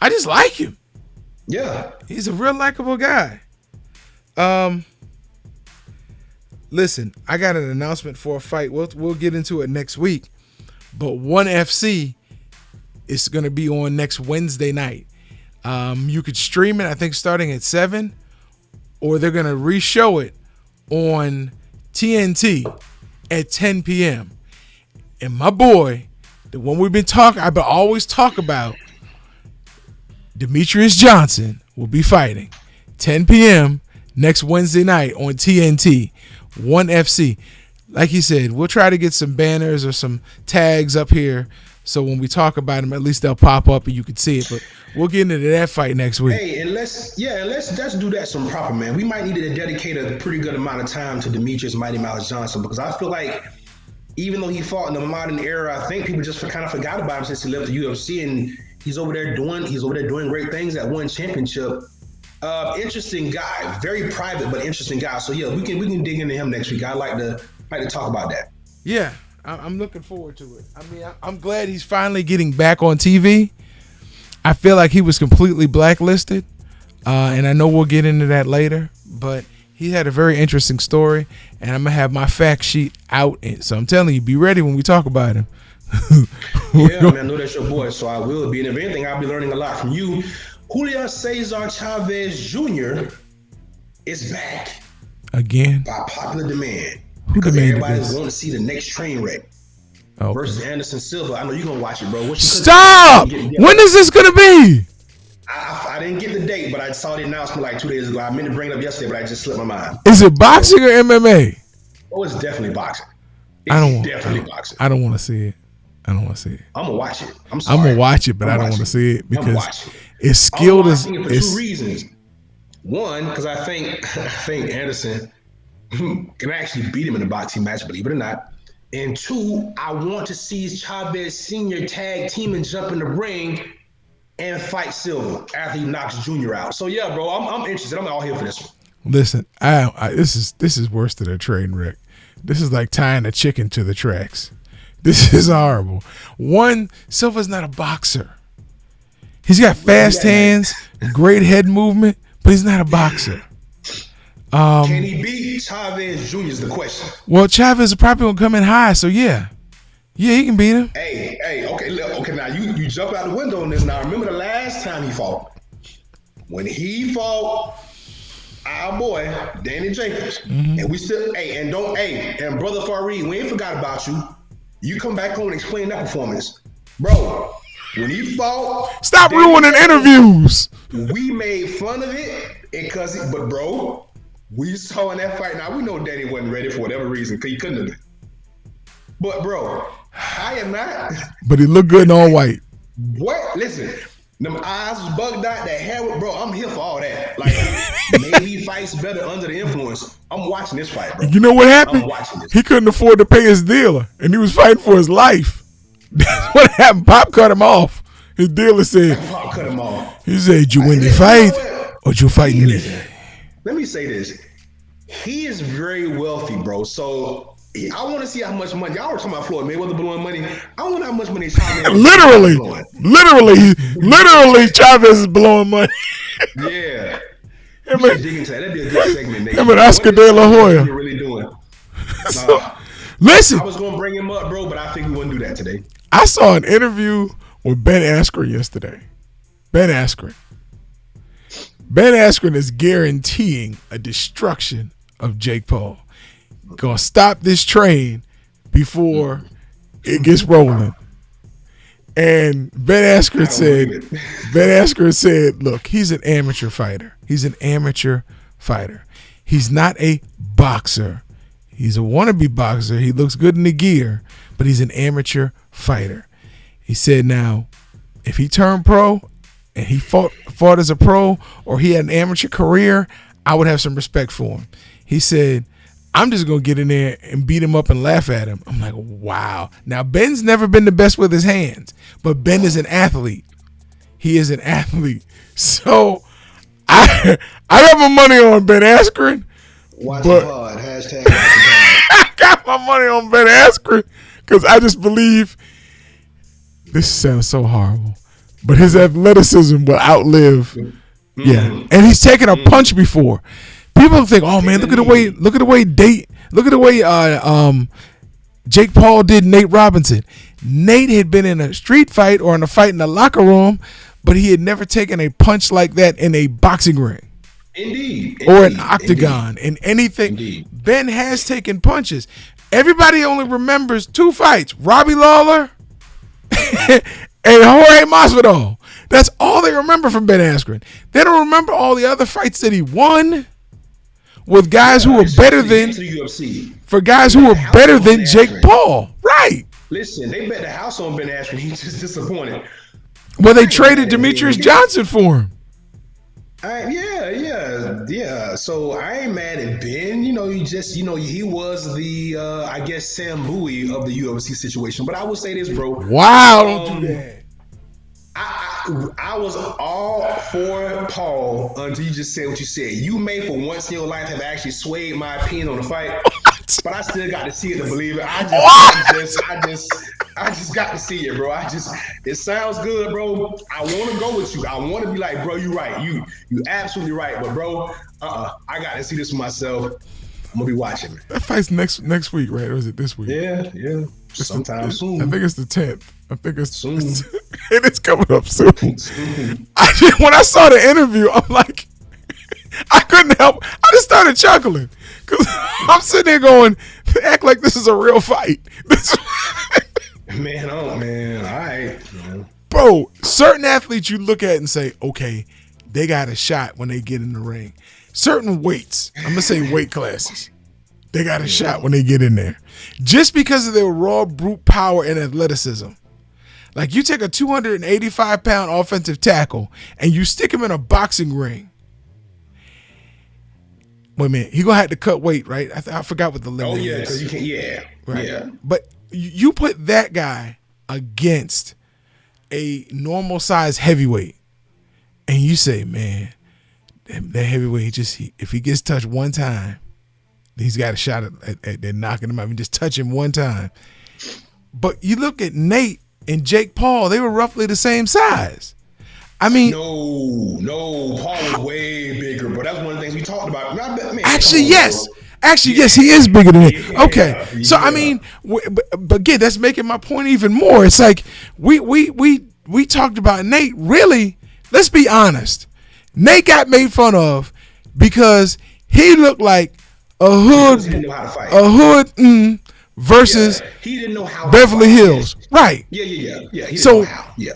I just like him. Yeah. He's a real likable guy. Listen, I got an announcement for a fight. We'll get into it next week. But ONE FC is going to be on next Wednesday night. You could stream it, I think, starting at 7, or they're going to re-show it on TNT at 10 p.m. And my boy, the one we've been talking, I've been always talk about, Demetrius Johnson will be fighting 10 p.m. next Wednesday night on TNT, 1FC. Like he said, we'll try to get some banners or some tags up here so when we talk about him, at least they'll pop up and you can see it. But we'll get into that fight next week. Hey, and let's do that some proper, man. We might need to dedicate a pretty good amount of time to Demetrius Mighty Mouse Johnson, because I feel like even though he fought in the modern era, I think people just kind of forgot about him since he left the UFC, and he's over there doing great things at one championship. Interesting guy, very private but interesting guy. So yeah, we can dig into him next week. I like to talk about that. Yeah, I'm looking forward to it. I mean, I'm glad he's finally getting back on TV. I feel like he was completely blacklisted, and I know we'll get into that later, but he had a very interesting story, and I'm going to have my fact sheet out. So I'm telling you, be ready when we talk about him. Yeah, man, I know that's your boy, so I will be. And if anything, I'll be learning a lot from you. Julio Cesar Chavez Jr. is back. Again? By popular demand. Who demanded everybody's this? going to see the next train wreck. Okay. Versus Anderson Silva. I know you're going to watch it, bro. Stop! When is this going to be? I didn't get the date, but I saw the announcement like 2 days ago. I meant to bring it up yesterday, but I just slipped my mind. Is it boxing or MMA? Oh, it's definitely boxing. I don't want to see it. I'm going to watch it. I'm sorry. I'm going to watch it, but I don't want to see it because it's skilled as... I'm watching it for two reasons. One, because I think Anderson can actually beat him in a boxing match, believe it or not. And two, I want to see Chavez Sr. tag team and jump in the ring and fight Silva after he knocks Junior out. So yeah, bro, I'm interested. I'm all here for this one. Listen, this is worse than a train wreck. This is like tying a chicken to the tracks. This is horrible. One, Silva's not a boxer. He's got fast hands, great head movement, but he's not a boxer. Can he beat Chavez Jr. is the question. Well, Chavez is probably gonna come in high, so yeah, he can beat him. Hey, okay. Now you jump out the window on this. Now remember the last time he fought. When he fought our boy Danny Jacobs, and we still and brother Fareed, we ain't forgot about you. You come back home and explain that performance, bro. When he fought, stop ruining interviews. We made fun of it but bro. We saw in that fight. Now we know Danny wasn't ready for whatever reason, because he couldn't have been. But bro, I am not. But he looked good in all white. What? Listen, them eyes was bugged out. That hair, bro. I'm here for all that. Like maybe he fights better under the influence. I'm watching this fight, bro. You know what happened? I'm watching this. He couldn't afford to pay his dealer, and he was fighting for his life. That's what happened. Pop cut him off. His dealer said, "Pop cut him off." He said, "You win the fight, or you fighting me." Let me say this. He is very wealthy, bro. So I want to see how much money. Y'all were talking about Floyd Mayweather blowing money. I want to know how much money Chavez literally, Chavez is blowing money. Yeah. That'd be a good segment. Him and Oscar De La Hoya. You're really doing. Listen. I was going to bring him up, bro, but I think we wouldn't do that today. I saw an interview with Ben Askren yesterday. Ben Askren is guaranteeing a destruction of Jake Paul. Gonna stop this train before it gets rolling. And Ben Askren said, look, he's an amateur fighter. He's not a boxer. He's a wannabe boxer. He looks good in the gear, but he's an amateur fighter. He said, now, if he turned pro and he fought as a pro, or he had an amateur career, I would have some respect for him. He said, I'm just going to get in there and beat him up and laugh at him. I'm like, wow. Now, Ben's never been the best with his hands, but Ben is an athlete. He is an athlete. So I got my money on Ben Askren. Watch the pod. Hashtag watch the pod. I got my money on Ben Askren because I just believe, this sounds so horrible, but his athleticism will outlive. Yeah. And he's taken a punch before. People think, oh man, look at the way Jake Paul did Nate Robinson. Nate had been in a street fight or in a fight in the locker room, but he had never taken a punch like that in a boxing ring. Indeed. Or an octagon and anything. Indeed. Ben has taken punches. Everybody only remembers 2 fights: Robbie Lawler and Jorge Masvidal. That's all they remember from Ben Askren. They don't remember all the other fights that he won with guys who were better than for guys who were better than Jake Paul. Right. Listen, they bet the house on Ben Askren. He's just disappointed. Well, they traded Demetrius Johnson for him. Yeah. So I ain't mad at Ben. He was the, I guess, Sam Bowie of the UFC situation. But I will say this, bro. Wow, don't do that. I was all for Paul until you just said what you said. You may, for once in your life, have actually swayed my opinion on the fight. But I still got to see it to believe it. I just got to see it, bro. It sounds good, bro. I want to go with you. I want to be like, bro, you right. You absolutely right. But bro, I got to see this for myself. I'm gonna be watching it. That fight's next week, right? Or is it this week? Yeah. Sometime soon. I think it's the 10th. I think it's soon. It is coming up soon. When I saw the interview, I'm like, I couldn't help. I just started chuckling because I'm sitting there going, they act like this is a real fight. Man, all right. Man. Bro, certain athletes you look at and say, okay, they got a shot when they get in the ring. Certain weights, I'm going to say weight classes, they got a shot when they get in there. Just because of their raw brute power and athleticism. Like you take a 285-pound offensive tackle and you stick him in a boxing ring. Wait a minute, he gonna have to cut weight, right? I forgot what the limit is. Because you can, right. Yeah. But you put that guy against a normal size heavyweight, and you say, man, that heavyweight if he gets touched one time, he's got a shot at knocking him out. I mean, just touch him one time. But you look at Nate and Jake Paul; they were roughly the same size. I mean, no, Paul was way bigger, but that's one of the things we talked about. Actually, yes, he is bigger than me. Okay, so I mean, but again, that's making my point even more. It's like we talked about Nate. Really, let's be honest. Nate got made fun of because he looked like a hood versus he didn't know how Beverly Hills, right? Yeah. He so didn't know how. Yeah.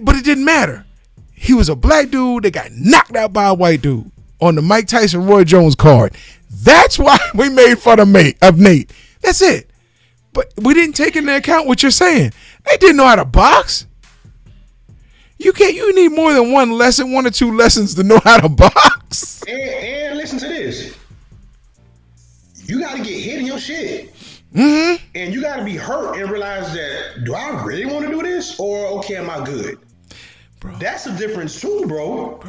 But it didn't matter. He was a black dude that got knocked out by a white dude on the Mike Tyson Roy Jones card. That's why we made fun of Nate. That's it. But we didn't take into account what you're saying. They didn't know how to box. You need more than one or two lessons to know how to box. And listen to this. You got to get hit in your shit. Mm-hmm. And you got to be hurt and realize that, do I really want to do this? Or, okay, am I good? Bro. That's the difference too, bro.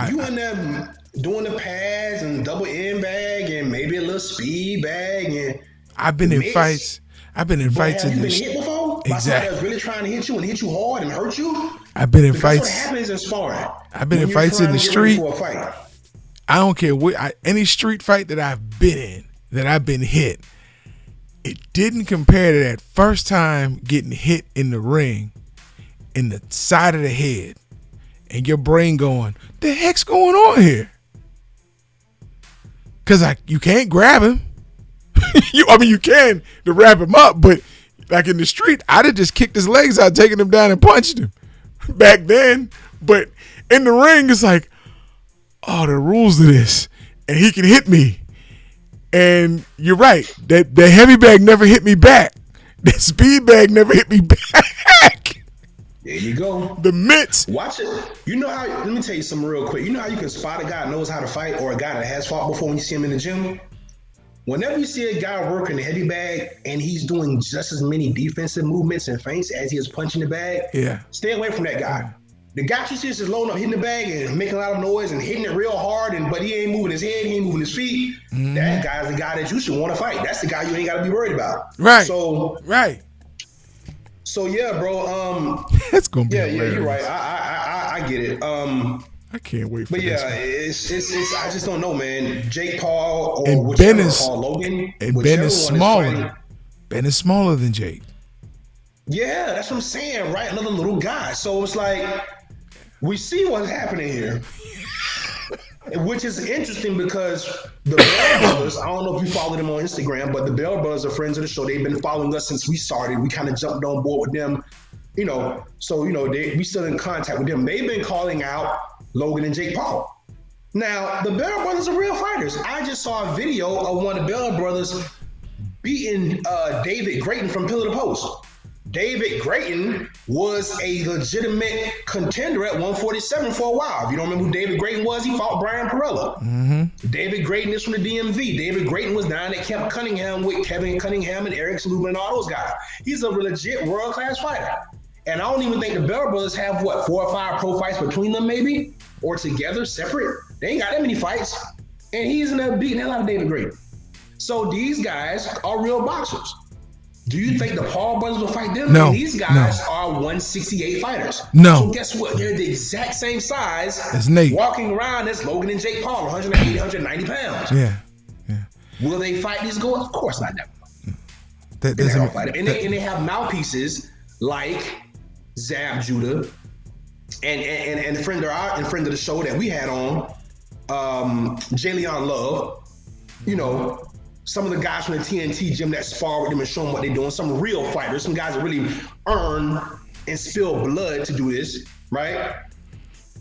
You in there doing the pads and double end bag and maybe a little speed bag. And I've been in fights. Have you been hit before? Exactly. By somebody that's really trying to hit you and hit you hard and hurt you? I've been in fights. That's what happens in sparring. I've been in fights in the street. I don't care any street fight that I've been in, that I've been hit, it didn't compare to that first time getting hit in the ring in the side of the head and your brain going, the heck's going on here? Because you can't grab him. You can to wrap him up, but like in the street, I'd have just kicked his legs out, taken him down and punched him back then. But in the ring, it's like, oh, the rules of this, and he can hit me. And you're right, that heavy bag never hit me back. That speed bag never hit me back. There you go. The mitts. Watch it. You know how, let me tell you something real quick. You know how you can spot a guy that knows how to fight or a guy that has fought before when you see him in the gym? Whenever you see a guy working the heavy bag and he's doing just as many defensive movements and feints as he is punching the bag, stay away from that guy. The guy you see is just loading up, hitting the bag and making a lot of noise and hitting it real hard, but he ain't moving his head, he ain't moving his feet. Mm-hmm. That guy's the guy that you should want to fight. That's the guy you ain't got to be worried about. Right. So yeah, bro. That's gonna be hilarious. Yeah, you're right. I get it. I can't wait for this. It's I just don't know, man. Jake Paul or and Ben is Paul Logan, and Ben is smaller. Ben is smaller than Jake. Yeah, that's what I'm saying, right? Another little guy. So it's like we see what's happening here. Which is interesting because the Bell Brothers, I don't know if you follow them on Instagram, but the Bell Brothers are friends of the show. They've been following us since we started. We kind of jumped on board with them, so we still in contact with them. They've been calling out Logan and Jake Paul. Now, the Bell Brothers are real fighters. I just saw a video of one of the Bell Brothers beating David Grayton from Pillar to Post. David Grayton was a legitimate contender at 147 for a while. If you don't remember who David Grayton was, he fought Brian Perella. Mm-hmm. David Grayton is from the DMV. David Grayton was down at Camp Cunningham with Kevin Cunningham and Eric Slubin and all those guys. He's a legit world-class fighter. And I don't even think the Bell Brothers have, 4 or 5 pro fights between them maybe? Or together, separate? They ain't got that many fights. And he's in there beating the hell out of David Grayton. So these guys are real boxers. Do you think the Paul brothers will fight them? No. And these guys are 168 fighters. No. So guess what? They're the exact same size as Nate. Walking around as Logan and Jake Paul, 180, 190 pounds. Yeah. Will they fight these guys? Of course not. That doesn't fight them. And they have mouthpieces like Zab Judah and friend of the show that we had on, Jalen Love, some of the guys from the TNT gym that spar with them and show them what they're doing. Some real fighters, some guys that really earn and spill blood to do this, right?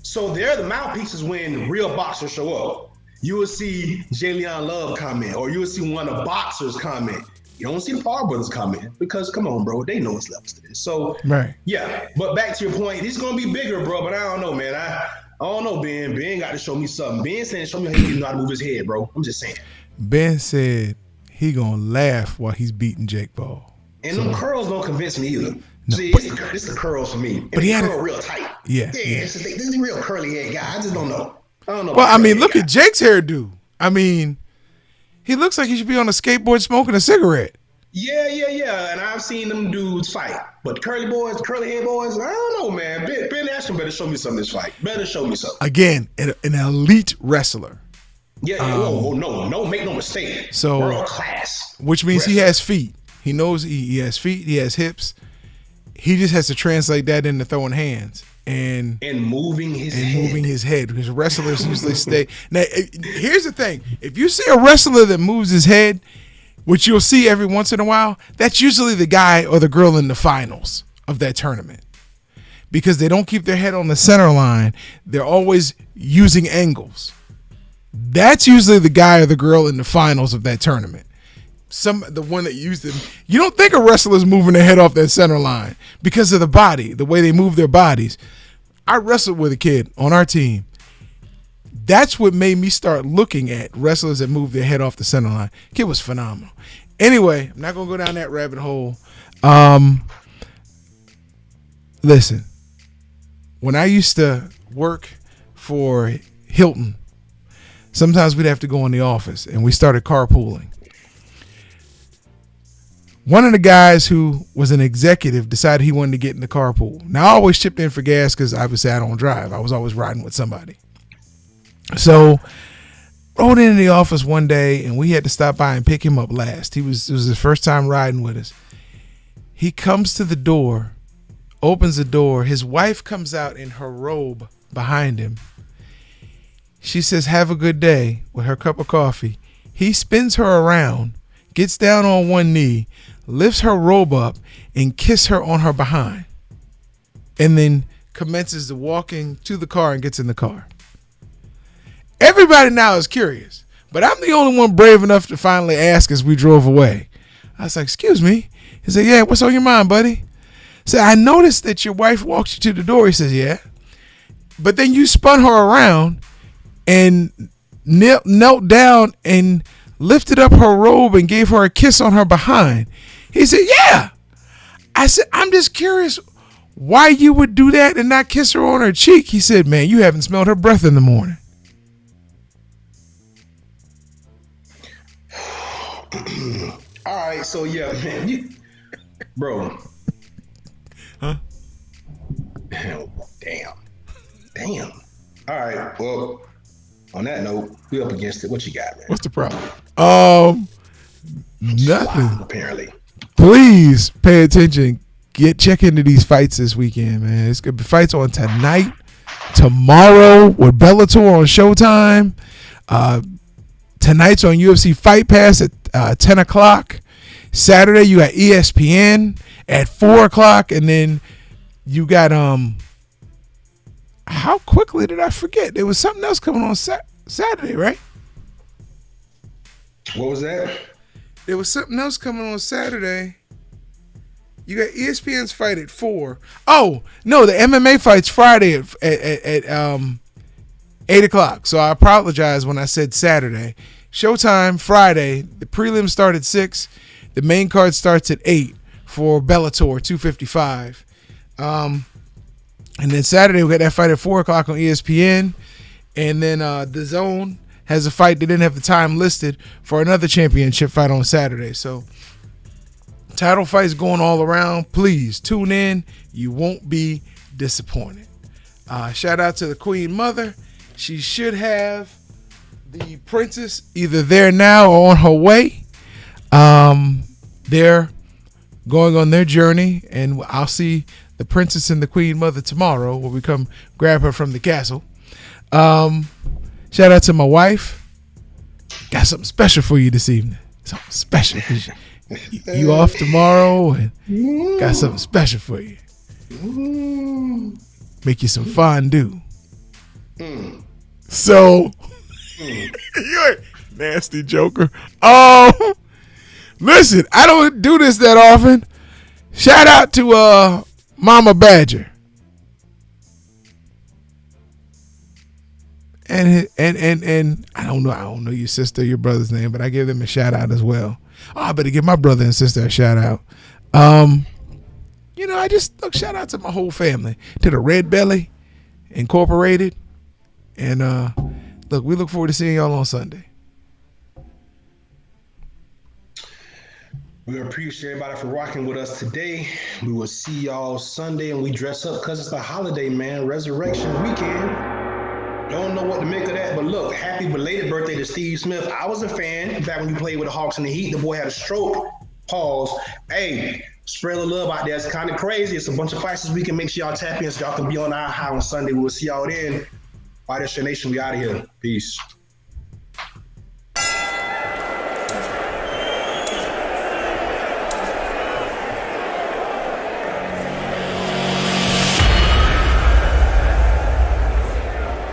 So they're the mouthpieces when real boxers show up. You will see Jalen Love comment, or you will see one of the boxers comment. You don't see the Paul brothers comment because, come on, bro, they know it's levels to this. So, right. Yeah. But back to your point, he's gonna be bigger, bro. But I don't know, man. I don't know, Ben. Ben got to show me something. Ben saying, show me how you know how to move his head, bro. I'm just saying. Ben said he gonna laugh while he's beating Jake Paul. And them curls don't convince me either. No, see, it's the curls for me. And but he had curl real tight. Yeah. This is a real curly head guy. I just don't know. I don't know. Well, I mean, look at Jake's hairdo. I mean, he looks like he should be on a skateboard smoking a cigarette. Yeah. And I've seen them dudes fight. But the curly head boys, I don't know, man. Ben Askren better show me something this fight. Better show me something. Again, an elite wrestler. Yeah, no, make no mistake. So, world class. Which means wrestler. He has feet. He knows he has feet, he has hips. He just has to translate that into throwing hands. And moving his head. Because wrestlers usually stay. Now, here's the thing. If you see a wrestler that moves his head, which you'll see every once in a while, that's usually the guy or the girl in the finals of that tournament. Because they don't keep their head on the center line. They're always using angles. That's usually the guy or the girl in the finals of that tournament. The one that used them. You don't think a wrestler's moving their head off that center line because of the body, the way they move their bodies. I wrestled with a kid on our team. That's what made me start looking at wrestlers that move their head off the center line. Kid was phenomenal. Anyway, I'm not going to go down that rabbit hole. Listen, when I used to work for Hilton, sometimes we'd have to go in the office, and we started carpooling. One of the guys who was an executive decided he wanted to get in the carpool. Now, I always chipped in for gas because obviously I don't drive. I was always riding with somebody. So, rode into the office one day, and we had to stop by and pick him up last. It was his first time riding with us. He comes to the door, opens the door. His wife comes out in her robe behind him. She says, "Have a good day," with her cup of coffee. He spins her around, gets down on one knee, lifts her robe up, and kisses her on her behind. And then commences the walking to the car and gets in the car. Everybody now is curious, but I'm the only one brave enough to finally ask as we drove away. I was like, "Excuse me?" He said, "Yeah, what's on your mind, buddy?" I said, "I noticed that your wife walked you to the door." He says, "Yeah." But then you spun her around and knelt down and lifted up her robe and gave her a kiss on her behind. He said, "Yeah." I said, "I'm just curious why you would do that and not kiss her on her cheek." He said, "Man, you haven't smelled her breath in the morning." All right, so yeah, man, bro. Huh? Damn. All right, well, on that note, we up against it. What you got, man? What's the problem? Nothing. Wow, apparently. Please pay attention. Check into these fights this weekend, man. It's gonna be fights on tonight. tomorrow with Bellator on Showtime. Tonight's on UFC Fight Pass at 10 o'clock. Saturday, you got ESPN at 4 o'clock. And then you got, how quickly did I forget? There was something else coming on Saturday, right? What was that? There was something else coming on Saturday. You got ESPN's fight at 4. Oh, no, the MMA fight's Friday at 8 o'clock. So I apologize when I said Saturday. Showtime, Friday. The prelims start at 6. The main card starts at 8 for Bellator 255. And then Saturday, we got that fight at 4 o'clock on ESPN. And then The Zone has a fight. They didn't have the time listed for another championship fight on Saturday. So title fights going all around. Please tune in. You won't be disappointed. Shout out to the Queen Mother. She should have the princess either there now or on her way. They're going on their journey, and I'll see the princess and the Queen Mother tomorrow when we come grab her from the castle. Shout out to my wife. Got something special for you this evening. Something special. You off tomorrow and got something special for you. Make you some fondue. So, you're a nasty joker. Listen, I don't do this that often. Shout out to Mama Badger. And I don't know your sister, your brother's name, but I give them a shout out as well. Oh, I better give my brother and sister a shout out. I just shout out to my whole family, to the Red Belly Incorporated, and we look forward to seeing y'all on Sunday. We appreciate everybody for rocking with us today. We will see y'all Sunday, and we dress up because it's a holiday, man. Resurrection weekend. Don't know what to make of that, but look, happy belated birthday to Steve Smith. I was a fan back when you played with the Hawks and the Heat. The boy had a stroke. Pause. Hey, spread a love out there. It's kind of crazy. It's a bunch of fights this weekend. Make sure y'all tap in so y'all can be on our high on Sunday. We'll see y'all then. Fighter Nation, we out of here. Peace.